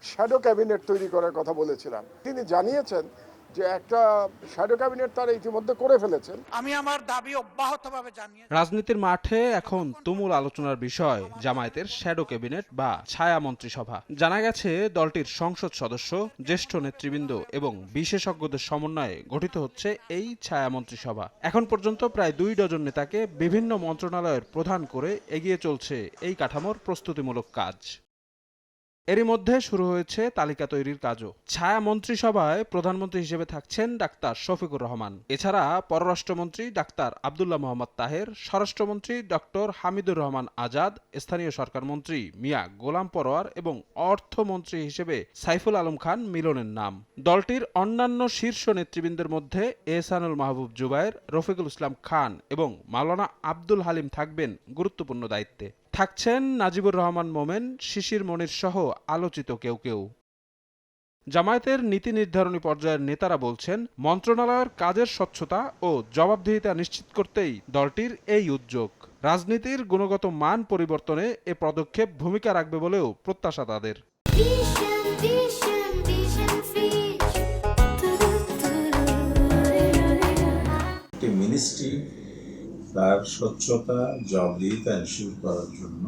Shadow cabinet তৈরি করার কথা বলেছিলাম। তিনি জানিয়েছেন যে একটা শ্যাডো ক্যাবিনেট তারা ইতিমধ্যে করে ফেলেছেন। আমি আমার দাবি অব্যাহতভাবে জানিয়ে রাজনীতির মাঠে এখন তুমুল আলোচনার বিষয় জামায়াতের শ্যাডো ক্যাবিনেট বা ছায়া মন্ত্রিসভা। জানা গেছে দলটির সংসদ সদস্য, জ্যেষ্ঠ নেতৃবৃন্দ এবং বিশেষজ্ঞদের সমন্বয়ে গঠিত হচ্ছে এই ছায়া মন্ত্রিসভা। এখন পর্যন্ত প্রায় 2 ডজন নেতাকে বিভিন্ন মন্ত্রণালয়ের প্রধান করে এগিয়ে চলছে এই কাঠামোর প্রস্তুতিমূলক কাজ। এরই মধ্যে শুরু হয়েছে তালিকা তৈরির কাজও। ছায়া মন্ত্রিসভায় প্রধানমন্ত্রী হিসেবে থাকছেন ডাক্তার শফিকুর রহমান। এছাড়া পররাষ্ট্রমন্ত্রী ডাক্তার আব্দুল্লাহ মোহাম্মদ তাহের, স্বরাষ্ট্রমন্ত্রী ডক্টর হামিদুর রহমান আজাদ, স্থানীয় সরকার মন্ত্রী মিয়া গোলাম পরোয়ার এবং অর্থমন্ত্রী হিসেবে সাইফুল আলম খান মিলনের নাম। দলটির অন্যান্য শীর্ষ নেতৃবৃন্দের মধ্যে এহসানুল মাহবুব জুবায়ের, রফিকুল ইসলাম খান এবং মাওলানা আব্দুল হালিম থাকবেন গুরুত্বপূর্ণ দায়িত্বে। থাকছেন নাজিবুর রহমান মোমেন, শিশির মনির সহ আলোচিত কেউ কেউ। জামায়াতের নীতি নির্ধারণী পর্যায়ের নেতারা বলছেন, মন্ত্রণালয়ের কাজের স্বচ্ছতা ও জবাবদিহিতা নিশ্চিত করতেই দলটির এই উদ্যোগ। রাজনীতির গুণগত মান পরিবর্তনে এ পদক্ষেপ ভূমিকা রাখবে বলেও প্রত্যাশা তাদের। মিনিস্ট্রি তার স্বচ্ছতা জবাবদিহিতা এনশিওর করার জন্য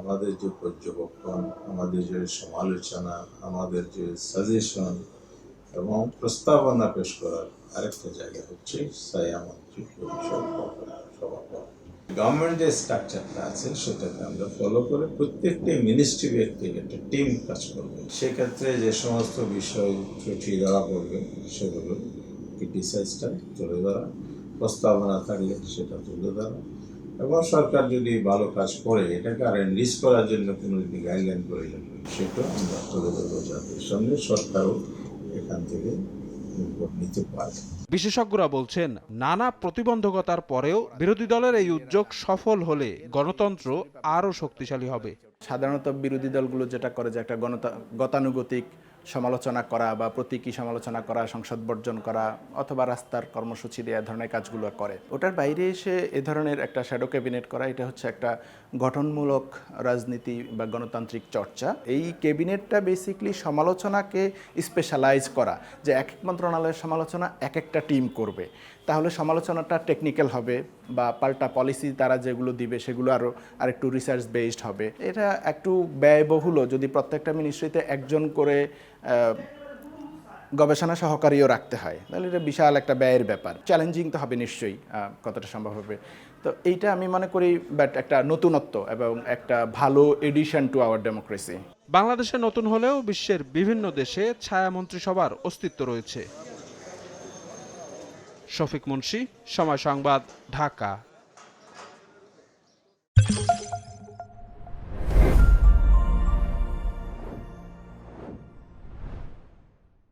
আমাদের যে পর্যবেক্ষণ, আমাদের যে সমালোচনা, আমাদের যে সাজেশন এবং প্রস্তাবনা পেশ করার আরেকটা জায়গা হচ্ছে ছায়া মন্ত্রী পরিষদ সভা। গভর্নমেন্ট যে স্ট্রাকচারটা আছে সেটাকে আমরা ফলো করে প্রত্যেকটি মিনিস্ট্রি ব্যক্তিকে একটা টিম কাজ করবে। সেক্ষেত্রে যে সমস্ত বিষয় ত্রুটি ধরা পড়বে সেগুলো ক্রিটিসাইজটা তুলে ধরা, প্রস্তাবনা থাকলে সেটা তুলে ধরা, এবং সরকার যদি ভালো কাজ করে এটাকে আর এনরিচ করার জন্য কোনো যদি গাইডলাইন প্রয়োজন সেটা আমরা তুলে ধরবো, যাতে সঙ্গে সরকারও এখান থেকে নিতে পারে। বিশেষজ্ঞরা বলছেন, নানা প্রতিবন্ধকতার পরেও বিরোধী দলের এই উদ্যোগ সফল হলে গণতন্ত্র আরও শক্তিশালী হবে। সাধারণত বিরোধী দলগুলো যেটা করে যে একটা গতানুগতিক সমালোচনা করা বা প্রতীকী সমালোচনা করা, সংসদ বর্জন করা অথবা রাস্তার কর্মসূচি দেওয়া ধরনের কাজগুলো করে। ওটার বাইরে এসে এ ধরনের একটা শ্যাডো ক্যাবিনেট করা, এটা হচ্ছে একটা গঠনমূলক রাজনীতি বা গণতান্ত্রিক চর্চা। এই ক্যাবিনেটটা বেসিক্যালি সমালোচনাকে স্পেশালাইজ করা, যে এক এক মন্ত্রণালয়ের সমালোচনা এক একটা টিম করবে, তাহলে সমালোচনাটা টেকনিক্যাল হবে বা পাল্টা পলিসি তারা যেগুলো দিবে সেগুলো আরেকটু রিসার্চ বেসড হবে। এটা একটু ব্যয়বহুলও, যদি প্রত্যেকটা মিনিস্ট্রিতে একজন করে গবেষণা সহকারীও রাখতে হয় তাহলে এটা বিশাল একটা ব্যয়ের ব্যাপার। চ্যালেঞ্জিং তো হবে নিশ্চয়ই, কতটা সম্ভব হবে। তো এইটা আমি মনে করি বাট একটা নতুনত্ব এবং একটা ভালো এডিশন টু আওয়ার ডেমোক্রেসি। বাংলাদেশে নতুন হলেও বিশ্বের বিভিন্ন দেশে ছায়া মন্ত্রিসভার অস্তিত্ব রয়েছে। শফিক মুন্সি, সময় সংবাদ, ঢাকা।